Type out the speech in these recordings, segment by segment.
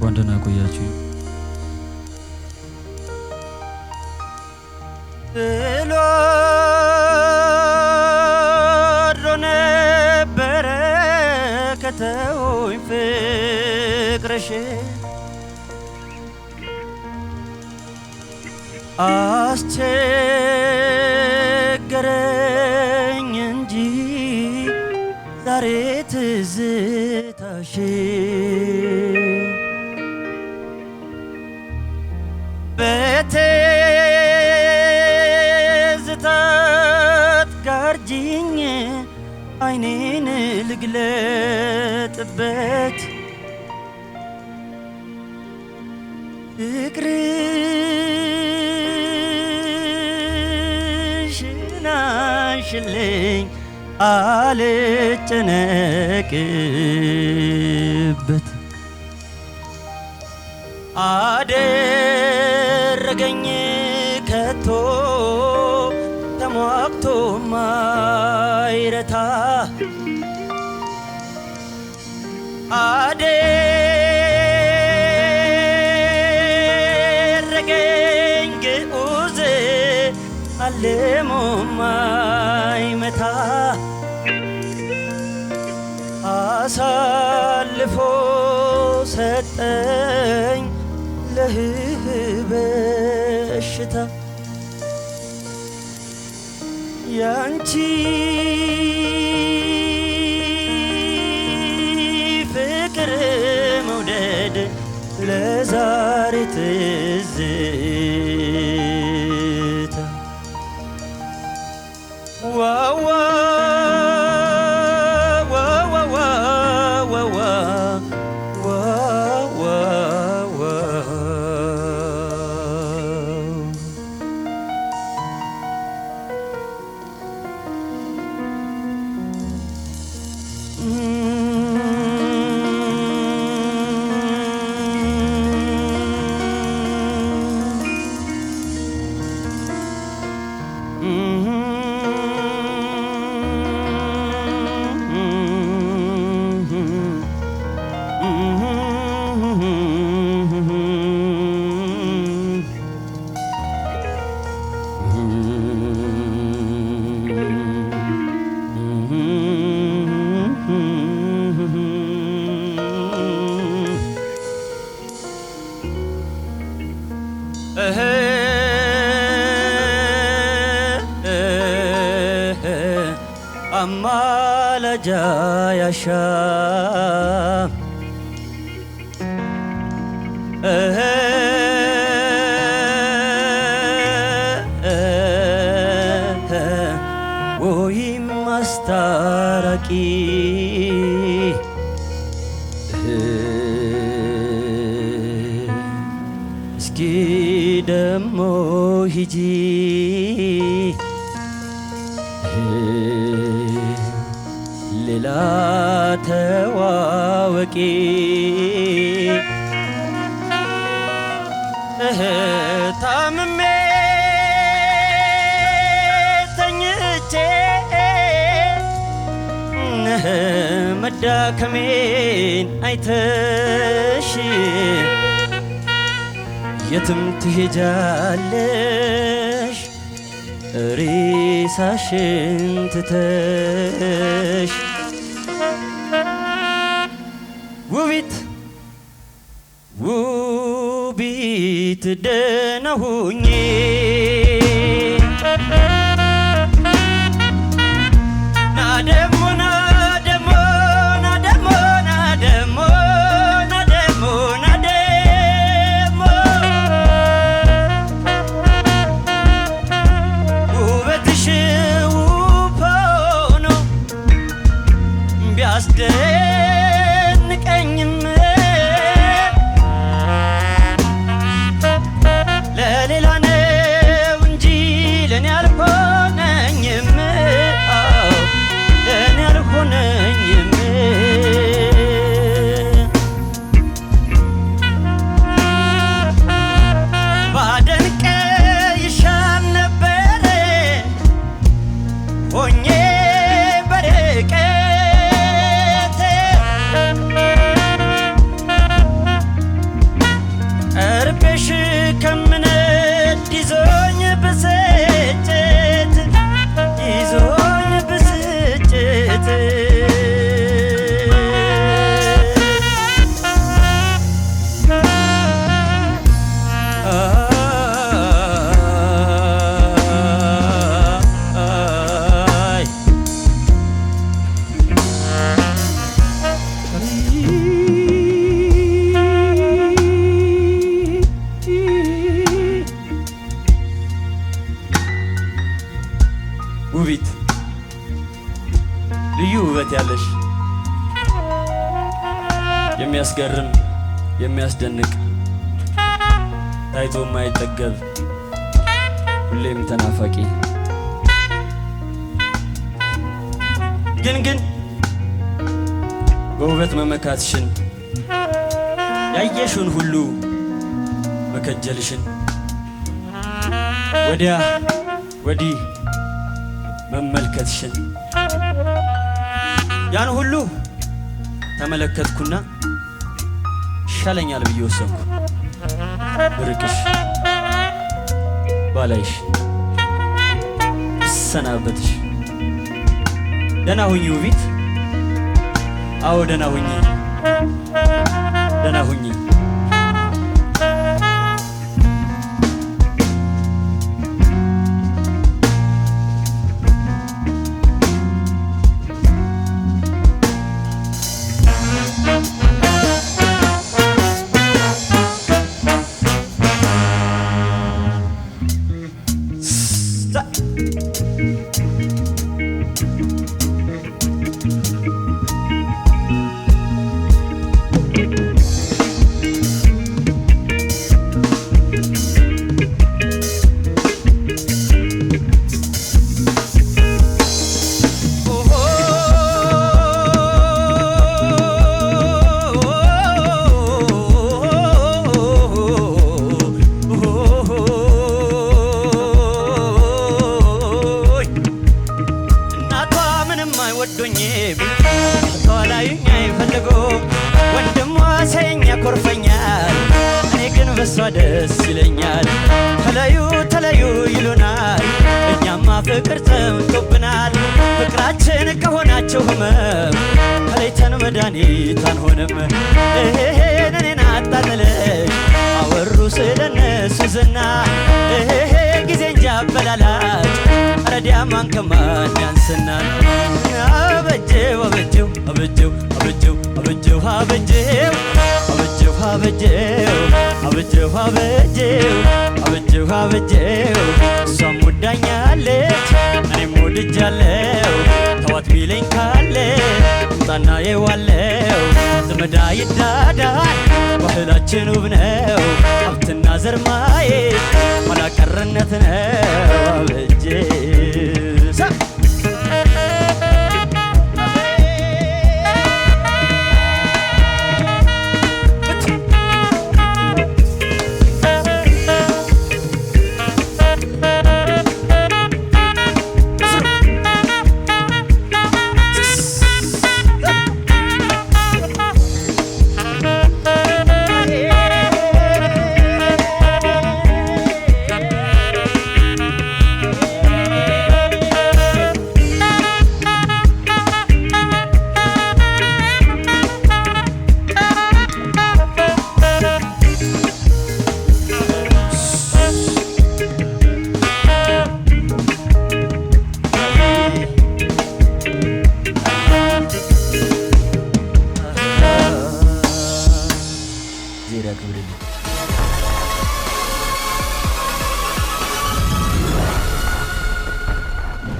እንኳን ደህና ቆያችሁ። ጥሎ አድሮ ነበረ ከተውኝ ፍቅርሽ አስቸገረኝ እንጂ ዛሬ ትዝታሽ በትዝታት ጋርጂኝ አይኔን ልግለጥበት ፍቅርሽን አንሽልኝ አልጨነቅበት አደረገኝ ከቶ ተሟግቶ ማይረታ አደረገኝ ግዑዝ አልሞ ማይመታ አሳልፎ ሰጠኝ ለህበሽታ ያንቺ ፍቅር መውደድ ለዛሬ ትዝታ ዋዋ አማላጃ ያሻ ወይም አስታራቂ እስኪ ደሞ ሂጂ ሌላ ተዋወቂ ታምሜ ተኝቼ መዳከሜን አይተሽ የትም ትሄጃለሽ ሬሳሽን ትተሽ ውቢት ደህና ሁኚ ውበትሽ ውብ ሆኖ ቢያስደንቀኝም ለሌላ ነው እንጂ ለኔ አልሆነኝም ለኔ አልሆነኝም ባደንቀ ይሻል ነበር ሆኜ በርቀት የሚያስገርም የሚያስደንቅ ታይቶ የማይጠገብ ሁሌም ተናፋቂ ግን በውበት መመካትሽን ያየሽውን ሁሉ መከጀልሽን ወዲያ ወዲህ መመልከትሽን ያን ሁሉ ተመለከትኩና ይሻለኛል ብዬ ወሰንኩ ብርቅሽ ባላይሽ ሰናበትሽ ደህና ሁኚ ውቢት አዎ ደህና ሁኚ ደህና ሁኚ ደስ ይለኛል ተለዩ ይሉናል እኛማ ፍቅር ተምቶብናል ፍቅራችን ከሆናቸው ህመም ከሌተን መድኃኒት አንሆንም እኔን አጣጥለሽ አወሩ ስለነሱ ዝና ጊዜ እንጂ አበላላጭ ረዲያ ማን ከማን ያንስናል አበጀው አበጀው አበጀው አበጀው አበጀው አበጀው አበጀው አበጀው አበጀው አበጀው አበጀው እሷም ወዳኛለች እኔም ወድጃለሁ ተዋት ቢለኝ ካለ ጣና የዋለው ዘመዳ ይዳዳል ባህላችን ውብ ነው ሀብትና ዘር ማየት ኋላ ቀርነት ነው አበጀው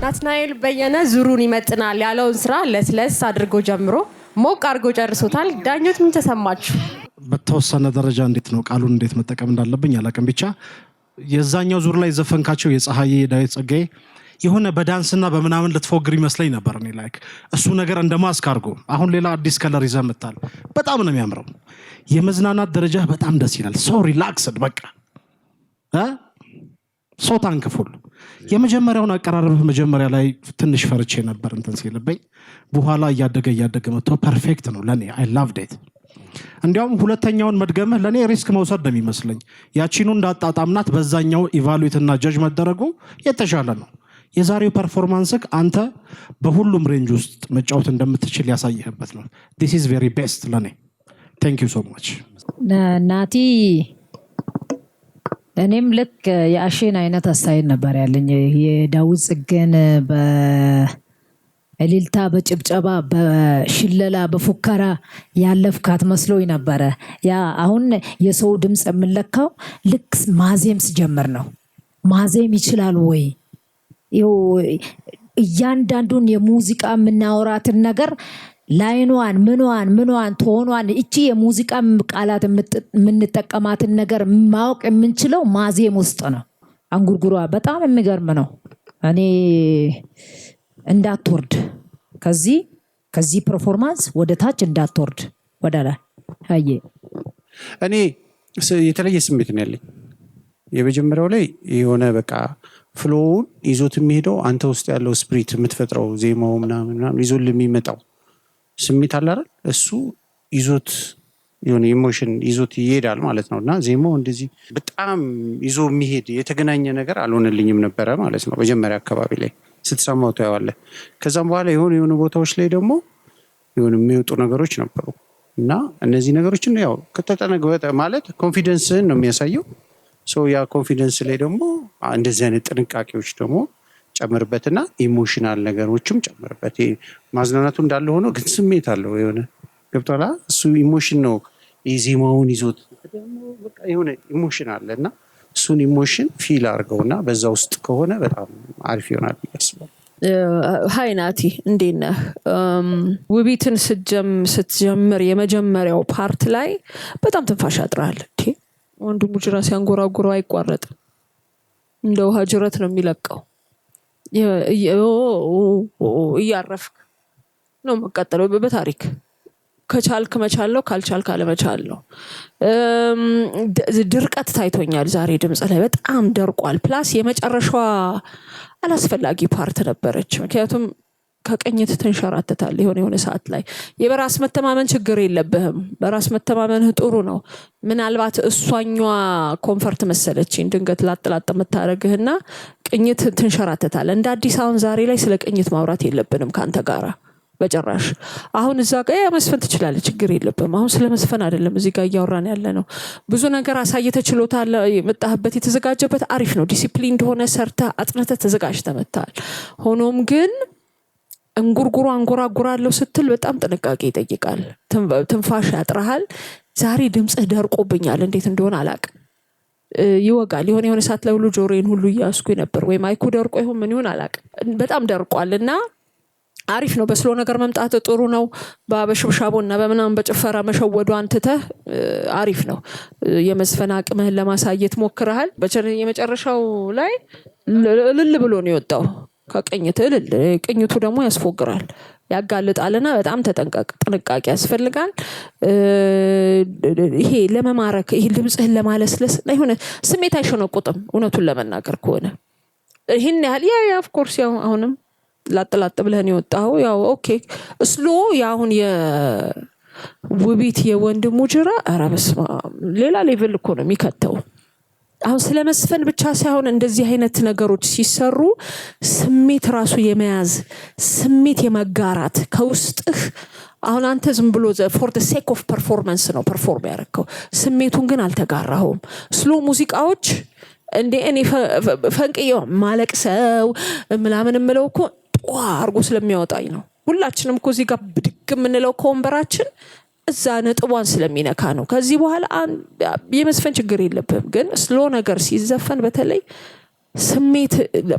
ናትናኤል በየነ ዙሩን ይመጥናል ያለውን ስራ ለስለስ አድርጎ ጀምሮ ሞቅ አድርጎ ጨርሶታል። ዳኞት ምን ተሰማችሁ? በተወሰነ ደረጃ እንዴት ነው ቃሉን እንዴት መጠቀም እንዳለብኝ አላውቅም። ብቻ የዛኛው ዙር ላይ ዘፈንካቸው የፀሐዬ ዳዊት ጸጋዬ የሆነ በዳንስና በመናምን ልትፎግር ይመስለኝ ነበር። እኔ ላይክ እሱ ነገር እንደማስክ አድርጎ አሁን ሌላ አዲስ ከለር ይዘምታል። በጣም ነው የሚያምረው። የመዝናናት ደረጃ በጣም ደስ ይላል። ሶ ሪላክስድ በቃ ሶ ታንክፉል። የመጀመሪያውን አቀራረብ መጀመሪያ ላይ ትንሽ ፈርቼ ነበር እንትን ሲልበኝ፣ በኋላ እያደገ መጥቶ ፐርፌክት ነው ለኔ። አይ ላቭድ ኢት። እንዲያውም ሁለተኛውን መድገምህ ለኔ ሪስክ መውሰድ ነው የሚመስለኝ። ያቺኑ እንዳጣጣምናት በዛኛው ኢቫሉዌት እና ጀጅ መደረጉ የተሻለ ነው። የዛሬው ፐርፎርማንስክ አንተ በሁሉም ሬንጅ ውስጥ መጫወት እንደምትችል ያሳየህበት ነው። this is very best ለኔ። thank you so much ናቲ። እኔም ልክ የአሼን አይነት አስተያየት ነበር ያለኝ። የዳዊት ጽጌን በእልልታ በጭብጨባ በሽለላ በፉከራ ያለፍካት መስሎኝ ነበረ። ያ አሁን የሰው ድምጽ የምለካው ልክ ማዜም ሲጀምር ነው። ማዜም ይችላል ወይ? እያንዳንዱን የሙዚቃ የምናወራትን ነገር ላይኗን ምኗን ቶኗን እቺ የሙዚቃ ቃላት የምንጠቀማትን ነገር ማወቅ የምንችለው ማዜም ውስጥ ነው። አንጉርጉሯ በጣም የሚገርም ነው። እኔ እንዳትወርድ ከዚህ ፐርፎርማንስ ወደ ታች እንዳትወርድ ወደ ላይ አየ። እኔ የተለየ ስሜት ነው ያለኝ። የመጀመሪያው ላይ የሆነ በቃ ፍሎውን ይዞት የሚሄደው አንተ ውስጥ ያለው ስፕሪት የምትፈጥረው ዜማው ምናምን ይዞት የሚመጣው ስሜት አለ አይደል? እሱ ይዞት የሆነ ኢሞሽን ይዞት ይሄዳል ማለት ነው። እና ዜማው እንደዚህ በጣም ይዞ የሚሄድ የተገናኘ ነገር አልሆነልኝም ነበረ ማለት ነው። መጀመሪያ አካባቢ ላይ ስትሰማው ታየዋለህ። ከዛም በኋላ የሆኑ ቦታዎች ላይ ደግሞ የሆነ የሚወጡ ነገሮች ነበሩ እና እነዚህ ነገሮችን ያው ከተጠነቀቀ ማለት ኮንፊደንስን ነው የሚያሳየው። ያ ኮንፊደንስ ላይ ደግሞ እንደዚህ አይነት ጥንቃቄዎች ደግሞ ጨምርበትና ኢሞሽናል ነገሮችም ጨምርበት። ማዝናናቱ እንዳለ ሆኖ ግን ስሜት አለው የሆነ ገብቷላ። እሱ ኢሞሽን ነው ዜማውን ይዞት በቃ የሆነ ኢሞሽን አለ እና እሱን ኢሞሽን ፊል አድርገውና በዛ ውስጥ ከሆነ በጣም አሪፍ ይሆናል ያስባል። ሀይ ናቲ እንዴት ነህ? ውቢትን ስትጀምር የመጀመሪያው ፓርት ላይ በጣም ትንፋሽ ያጥራል። ወንድሙ ጅራ ሲያንጎራጉረው አይቋረጥም። እንደ ውሃ ጅረት ነው የሚለቀው። እያረፍክ ነው መቀጠለው። በታሪክ ከቻልክ መቻለው፣ ካልቻልክ አለመቻለው። ድርቀት ታይቶኛል ዛሬ ድምጽ ላይ በጣም ደርቋል። ፕላስ የመጨረሻዋ አላስፈላጊ ፓርት ነበረች። ምክንያቱም ከቅኝት ተንሸራተታል የሆነ ሰዓት ላይ። የበራስ መተማመን ችግር የለብህም፣ በራስ መተማመንህ ጥሩ ነው። ምናልባት እሷኛ ኮንፈርት መሰለችኝ ድንገት ላጥላጥ የምታደርግህና ቅኝት ትንሸራተታል። እንደ አዲስ አሁን ዛሬ ላይ ስለ ቅኝት ማውራት የለብንም ካንተ ጋራ በጭራሽ። አሁን እዛ ጋር መስፈን ትችላለህ፣ ችግር የለብህም። አሁን ስለ መስፈን አይደለም እዚህ ጋር እያወራን ያለ ነው። ብዙ ነገር አሳይተህ ችሎታል። የመጣህበት የተዘጋጀበት አሪፍ ነው። ዲሲፕሊን እንደሆነ ሰርተህ አጥንተህ ተዘጋጅተህ መጥተሃል። ሆኖም ግን እንጉርጉሮ አንጎራጉራለሁ ስትል በጣም ጥንቃቄ ይጠይቃል። ትንፋሽ ያጥራሃል። ዛሬ ድምጽህ ደርቆብኛል፣ እንዴት እንደሆነ አላቅም። ይወጋል። የሆነ ሰዓት ላይ ሁሉ ጆሮዬን ሁሉ እያስኩኝ ነበር። ወይ ማይኩ ደርቆ ይሁን ምን ይሁን አላቅም። በጣም ደርቋልና አሪፍ ነው። በስሎ ነገር መምጣት ጥሩ ነው። በሽብሻቦና በምናምን በጭፈራ መሸወዷን ትተህ አሪፍ ነው። የመዝፈን አቅምህን ለማሳየት ሞክረሃል። የመጨረሻው ላይ እልል ብሎ ነው የወጣው ከቅኝት እልል። ቅኝቱ ደግሞ ያስፎግራል፣ ያጋልጣልና በጣም ተጠንቀቅ፣ ጥንቃቄ ያስፈልጋል። ይሄ ለመማረክ ይሄ ድምጽህን ለማለስለስ የሆነ ስሜት አይሸነቁጥም። እውነቱን ለመናገር ከሆነ ይሄን ያህል ኦፍ ኮርስ ያው አሁንም ላጥላጥ ብለህን የወጣው ያው ኦኬ ስሎ ያሁን የውቢት የወንድሙ ጅራ ኧረ በስመ አብ ሌላ ሌቭል እኮ ነው የሚከተው። አሁን ስለመስፈን ብቻ ሳይሆን እንደዚህ አይነት ነገሮች ሲሰሩ ስሜት ራሱ የመያዝ ስሜት የመጋራት ከውስጥህ። አሁን አንተ ዝም ብሎ for the sake of performance ነው ፐርፎርም ያደረከው፣ ስሜቱን ግን አልተጋራኸውም። ስሎ ሙዚቃዎች እንደ እኔ ፈንቅየው ማለቅሰው ምናምን የምለው እኮ አርጎ ስለሚያወጣኝ ነው። ሁላችንም እኮ እዚህ ጋር ብድግ የምንለው ከወንበራችን እዛ ነጥቧን ስለሚነካ ነው። ከዚህ በኋላ የመስፈን ችግር የለብህም። ግን ስሎ ነገር ሲዘፈን በተለይ ስሜት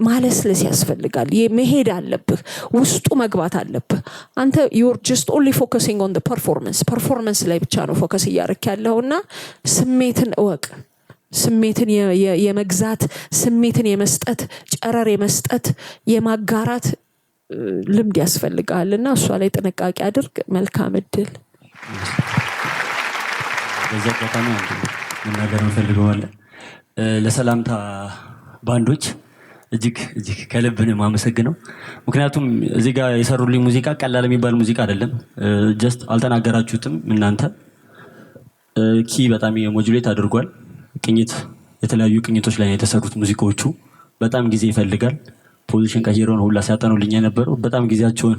ማለስለስ ያስፈልጋል። መሄድ አለብህ፣ ውስጡ መግባት አለብህ። አንተ you're just only focusing on the performance ላይ ብቻ ነው ፎከስ እያደረክ ያለውና ስሜትን እወቅ። ስሜትን የመግዛት ስሜትን የመስጠት ጨረር የመስጠት የማጋራት ልምድ ያስፈልጋልና እሷ ላይ ጥንቃቄ አድርግ። መልካም እድል። በዛ ከተማ መናገር እንፈልገዋለን። ለሰላምታ ባንዶች እጅግ ከልብ ነው የማመሰግነው። ምክንያቱም እዚህ ጋር የሰሩልኝ ሙዚቃ ቀላል የሚባል ሙዚቃ አይደለም። ጀስት አልተናገራችሁትም እናንተ። ኪ በጣም የሞጁሌት አድርጓል። ቅኝት የተለያዩ ቅኝቶች ላይ የተሰሩት ሙዚቃዎቹ በጣም ጊዜ ይፈልጋል። ፖዚሽን ቀይረውን ሁላ ሲያጠኑልኝ የነበረው በጣም ጊዜያቸውን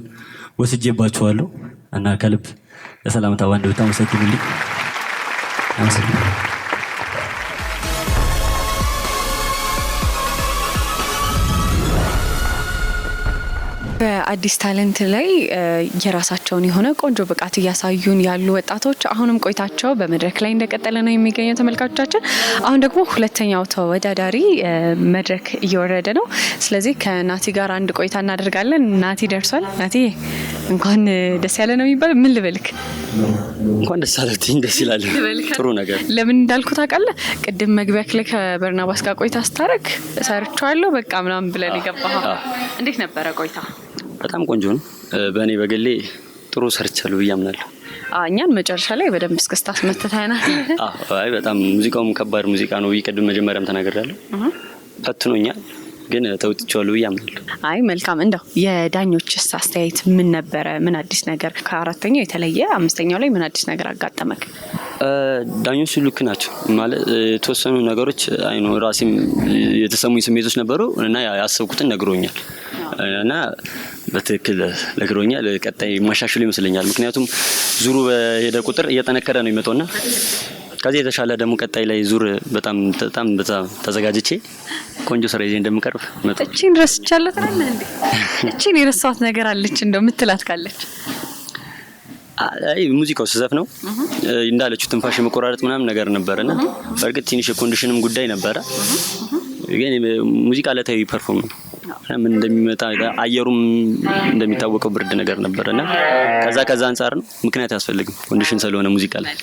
ወስጄባቸዋለሁ እና ከልብ ለሰላምታ ባንድ በጣም አመሰግኑልኝ። አመሰግናለሁ። በአዲስ ታለንት ላይ የራሳቸውን የሆነ ቆንጆ ብቃት እያሳዩን ያሉ ወጣቶች አሁንም ቆይታቸው በመድረክ ላይ እንደቀጠለ ነው የሚገኘው ተመልካቾቻችን። አሁን ደግሞ ሁለተኛው ተወዳዳሪ መድረክ እየወረደ ነው። ስለዚህ ከናቲ ጋር አንድ ቆይታ እናደርጋለን። ናቲ ደርሷል። ናቲ እንኳን ደስ ያለ ነው የሚባል ምን ልበልክ? እንኳን ደስ አለኝ። ደስ ይላል። ጥሩ ነገር። ለምን እንዳልኩ ታውቃለህ? ቅድም መግቢያክ ላይ ከበርናባስ ጋር ቆይታ ስታረግ ሰርቻለሁ በቃ ምናምን ብለን የገባኸው እንዴት ነበረ ቆይታ? በጣም ቆንጆ ነው። በእኔ በግሌ ጥሩ ሰርቻለሁ ብዬ አምናለሁ። እኛን መጨረሻ ላይ በደንብ እስክስታ አስመትተናል። አይ በጣም ሙዚቃውም ከባድ ሙዚቃ ነው። ቅድም መጀመሪያም ተናግሬያለሁ። ፈትኖኛል ግን ተውጥቻለሁ ብዬ አምናለሁ። አይ መልካም። እንደው የዳኞችስ አስተያየት ምን ነበረ? ምን አዲስ ነገር ከአራተኛው የተለየ አምስተኛው ላይ ምን አዲስ ነገር አጋጠመክ? ዳኞቹ ልክ ናቸው ማለት የተወሰኑ ነገሮች አይኑ ራሴም የተሰሙኝ ስሜቶች ነበሩ እና ያሰብኩትን ነግሮኛል እና በትክክል ነግሮኛል። ቀጣይ ማሻሽሉ ይመስለኛል። ምክንያቱም ዙሩ በሄደ ቁጥር እየጠነከረ ነው የሚመጣውና ከዚህ የተሻለ ደግሞ ቀጣይ ላይ ዙር በጣም ተዘጋጅቼ ቆንጆ ስራ ይዤ እንደምቀርብ መጣ። እቺን ረስቻለሁ ታላለህ እንዴ? እቺን የረሳሁት ነገር አለች እንደው ምትላት ካለች? አይ ሙዚቃው ስዘፍ ነው እንዳለችው ትንፋሽ መቆራረጥ ምናምን ነገር ነበርና በእርግጥ ትንሽ የኮንዲሽንም ጉዳይ ነበረ። ግን ሙዚቃ ለታይ ፐርፎርም ነው ምን እንደሚመጣ አየሩም እንደሚታወቀው ብርድ ነገር ነበርና ከዛ አንፃር ነው ምክንያት ያስፈልግም ኮንዲሽን ስለሆነ ሙዚቃ ላይ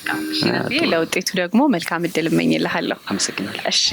ለውጤቱ ደግሞ መልካም እድል እመኝልሃለሁ። አመሰግናለሁ። እሺ